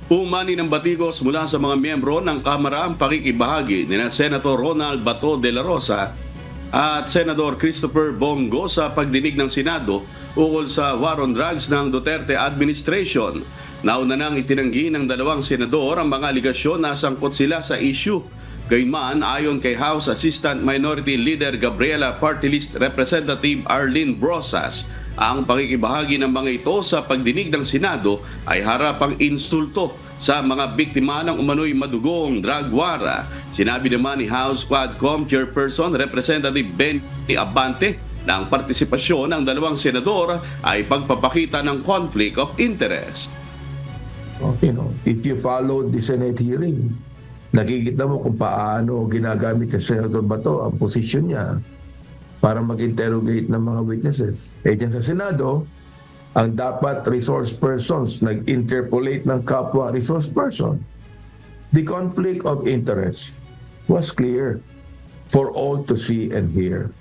Umani ng batikos mula sa mga miyembro ng Kamara ang pakikibahagi ni Senator Ronald Bato de la Rosa at Senador Christopher Bongo sa pagdinig ng Senado ukol sa war on drugs ng Duterte administration. Nauna nang itinanggi ng dalawang senador ang mga aligasyon na sangkot sila sa issue. Gayunman, ayon kay House Assistant Minority Leader Gabriela Party List Representative Arlene Brosas, ang pakikibahagi ng mga ito sa pagdinig ng Senado ay harapang insulto sa mga biktima ng umano'y madugong drug war. Sinabi naman ni House Quadcom Chairperson Representative Benny Abante na ang partisipasyon ng dalawang senador ay pagpapakita ng conflict of interest. If you follow the Senate hearing, nakikita mo kung paano ginagamit sa Senator Bato ang posisyon niya para mag-interrogate ng mga witnesses. Dyan sa Senado, ang dapat resource persons nag-interpolate ng kapwa resource person. The conflict of interest was clear for all to see and hear.